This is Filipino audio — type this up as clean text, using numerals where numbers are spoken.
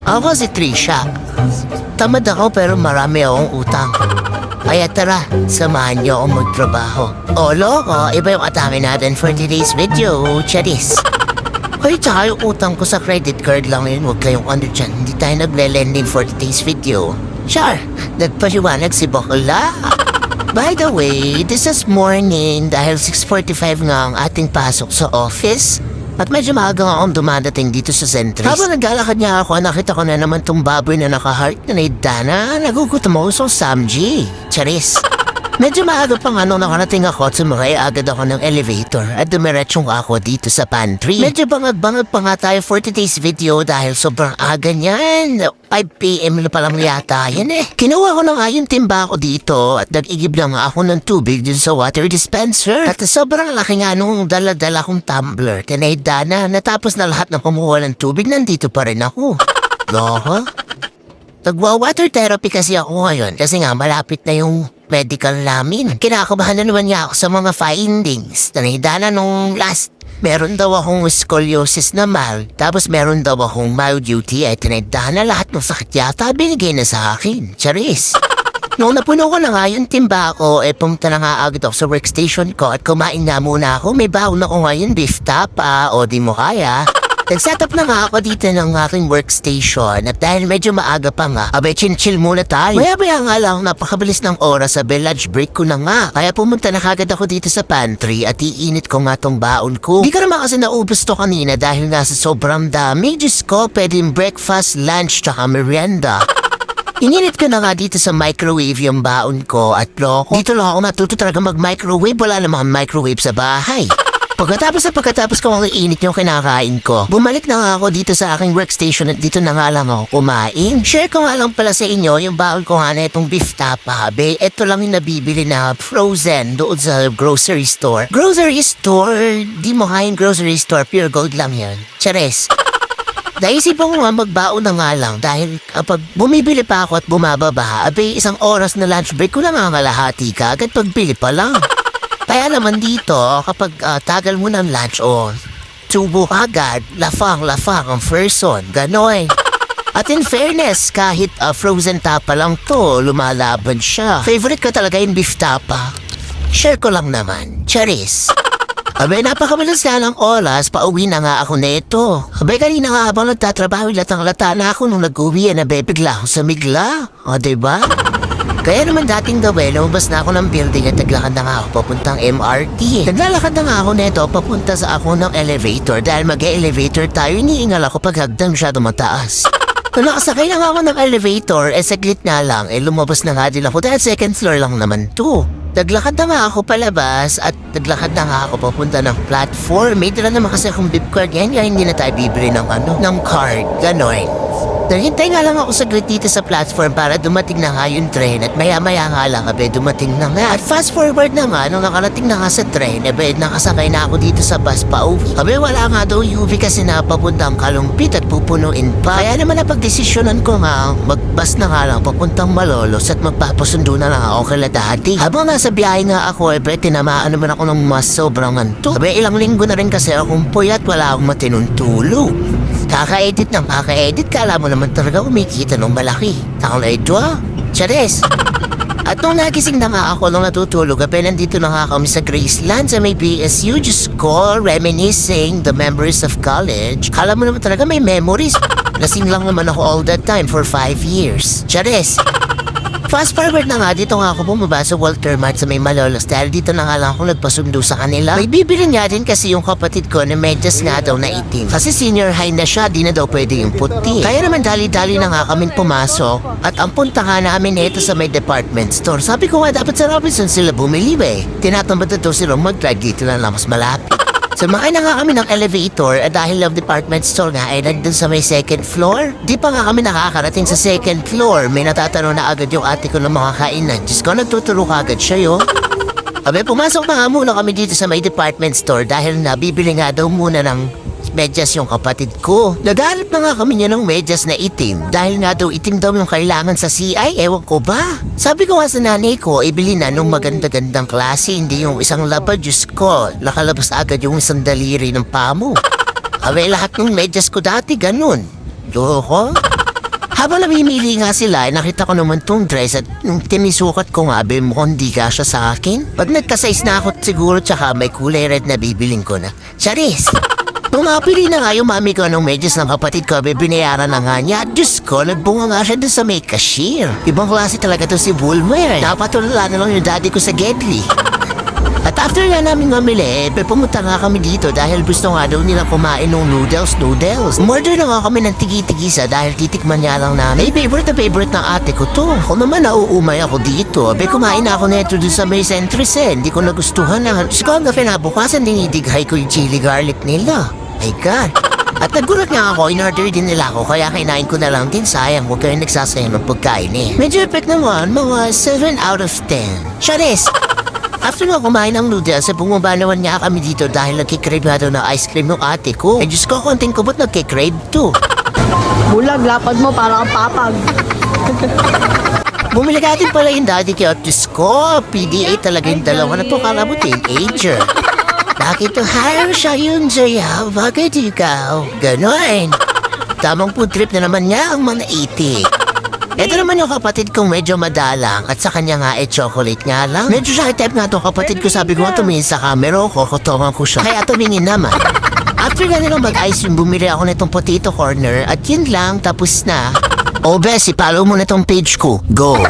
Ako si Trisha. Tamad ako pero marami akong utang. Kaya tara, samahan niyo akong magtrabaho. O loko, iba yung atake natin for today's video, charis. Hoy, tsaka yung utang ko sa credit card lang yun. Huwag kayong ano dyan. Hindi tayo nagle-lending for today's video. Char, nagpaliwanag si Bakla. By the way, this is morning dahil 6:45 nga ang ating pasok sa office. At medyo maaga nga akong dumadating dito sa Centris. Habang naglalakad niya ako, nakita ko na naman tong baboy na naka-heart na Dana. Nagugutom ako sa Samji. Charis. Medyo maaga pa nga nung nakarating ako, sumakay agad ako ng elevator at dumiretsong ako dito sa pantry. Medyo bangag-bangag pa nga tayo for today's video dahil sobrang aga niyan. 5 PM na palang yata yan eh. Kinuha ko na nga yung timba ko dito at nag-igib na nga ako ng tubig dun sa water dispenser. At sobrang laki nga nung dala-dala kong tumbler. Tinayda na, natapos na lahat ng kumuha ng tubig, nandito pa rin ako. Loho? Nagwa-water therapy kasi ako ngayon kasi nga malapit na yung medical namin. Kinakabahan na naman niya ako sa mga findings. Tanahida na nung last, meron daw akong scoliosis na mild, tapos meron daw akong mild UTI. Tinahida na lahat ng sakit yata binigay na sa akin. Charis. Nung napuno ko na nga yung timba ko, pumunta na nga agad ako sa workstation ko at kumain na muna ako. May baon ako ngayon, beef tapa o di mo kaya. Nag-setup na nga ako dito ng aking workstation at dahil medyo maaga pa nga, chill muna tayo. Maya-maya nga lang, napakabilis ng oras sa lunch break ko na nga. Kaya pumunta na kagad ako dito sa pantry at iinit ko nga tong baon ko. Di ka naman kasi naubos to kanina dahil nga sa sobrang dami. Diyos ko, pwedeng breakfast, lunch, tsaka merienda. Ininit ko na nga dito sa microwave yung baon ko at loko. Dito lang ako matuto talaga mag-microwave. Wala namang microwave sa bahay. Pagkatapos ko ang iinit yung kinakain ko, bumalik na nga ako dito sa aking workstation at dito na nga lang ako kumain. Share ko nga lang pala sa inyo yung baon ko nga na itong beef tapa. Ito lang yung nabibili na frozen doon sa grocery store. Grocery store? Di mo kain grocery store, pure gold lang yan. Chares. Naisipan ko nga magbaon na nga lang dahil kapag bumibili pa ako at bumababa, isang oras na lunch break ko na nga kalahati ka agad pagbili pa lang. Kaya naman dito, kapag tagal mo ng lunch tubo agad, lafang ang person, ganoy. At in fairness, kahit frozen tapa lang to, lumalaban siya. Favorite ko talaga yung beef tapa. Share ko lang naman, charis. Napakamalas na ng oras, pauwi na nga ako neto. Kanina nga habang nagtatrabaho, latang-lata na ako nung nag-uwi bigla ako sa migla. O, diba? Kaya naman dating gawin, lumabas na ako ng building at naglakad na nga ako papuntang MRT. Naglalakad na nga ako neto papunta sa ako ng elevator dahil mag-elevator tayo, iniingal ako pag hagdan masyado mataas. Kung nakasakay na nga ako ng elevator, saglit na lang, lumabas na nga din ako dahil second floor lang naman to. Naglakad na nga ako palabas at naglakad na nga ako papunta ng platform. May dala naman kasi akong beep card yan, kaya hindi na tayo bibili ng card, gano'n. Naghintay nga lang ako saglit dito sa platform para dumating na nga yung train at maya-maya nga lang dumating na nga. At fast forward na nga, nung nakarating na nga sa train, nakasakay na ako dito sa bus pa uwi. Wala nga daw UV kasi napapuntang Kalumpit at pupunuin pa. Kaya naman napagdesisyonan ko nga, mag-bus na nga lang papuntang Malolos at magpapasundo na lang ako kay Dati. Habang nasa biyahe nga ako, tinamaan naman ako ng mas sobrang anto. Ilang linggo na rin kasi akong puyat, wala akong matinong tulog. Kaka-edit ng kaka-edit, kala mo naman talaga umikita ng malaki. Takang na ito Chares. At nung nagising na nga ako nung natutulog, nandito na nga kami sa Graceland sa may BSU. Diyos ko, reminiscing the memories of college. Kala mo naman talaga may memories. Lasing lang naman ako all that time for 5 years. Chares. Fast forward na nga, dito nga ako bumaba sa Walter Mart sa may Malolos dahil dito na nga lang ako nagpasundo sa kanila. May bibili nga din kasi yung kapatid ko na medyas nga daw na itim. Kasi senior high na siya, di na daw pwede yung puti. Kaya naman dali-dali na nga kaming pumasok at ang punta nga namin ito sa may department store. Sabi ko nga dapat sa Robinson sila bumili Tinatamad na daw silang mag-drive dito na lang mas malapit. Sumakay na nga kami ng elevator at dahil ang department store nga ay nandun sa may second floor. Di pa nga kami nakakarating sa second floor. May natatanong na agad yung ate ko ng mga kainan. Diyos ko, nagtuturo ka agad siya yun. Pumasok na nga muna kami dito sa may department store dahil nabibili nga daw muna ng medyas yung kapatid ko. Naghanap na nga kami niya ng medyas na itim. Dahil nga daw itim daw yung kailangan sa CI, ewan ko ba? Sabi ko nga sa nanay ko, ibili na nung maganda-gandang klase, hindi yung isang laba, Diyos ko. Nakalabas agad yung isang daliri ng pamo. Lahat ng medyas ko dati, ganun. Loko? Habang namimili nga sila, nakita ko naman tong dress at nung tinisukat ko nga, mukhang di ka siya sa akin. Pag nagka-size na ako siguro tsaka may kulay red na bibiling ko na. Charis! Nung napili na nga yung mami ko ng medyas ng kapatid ko, binayaran na nga niya. Diyos ko, nagbunga nga siya doon sa may cashier. Ibang klase talaga to si Bulmer. Napatulala na lang yung daddy ko sa Gedli. At after nga namin mamili, pumunta nga kami dito dahil gusto nga daw nila kumain ng noodles. Umorder na nga kami ng tigi-tigisa dahil titikman niya lang namin. Favorite na favorite ng ate ko to. Kung naman nauumay ako dito, kumain na ako neto dun sa may Centris Hindi ko nagustuhan na. Diyos ko, hanggang pinabukasan dinidighay ko yung chili garlic nila. My God. At nagulat nga ako, in-order din nila ako, kaya kinain ko na lang din. Sayang, huwag kayo nagsasayang ng pagkain eh. Medyo effect naman, mga 7 out of 10. Charis! After nga kumain ng noodles, bumaba naman nga kami dito dahil nagkikrave nga daw ng ice cream ng ate ko. Diyos ko, konting kubot nagkikrave to. Bulag, lapad mo para kang papag. Bumili ka din pala yung daddy ko. Diyos ko, PDA talaga yung dalawa na to, kala mo teenager. Bakit to hire siya yung Jaya? Bakit ikaw? Ganon. Tamang food trip na naman niya ang mga iti. Ito naman yung kapatid kong medyo madalang at sa kanya nga chocolate nga lang. Medyo shy type nga to kapatid ko, sabi ko nga tumingin sa camera ko, kutongan ko siya. Kaya tumingin naman. After nga nilang mag-ice yung bumili ako nitong potato corner at yun lang, tapos na. O Bessie, follow mo na tong page ko. Go!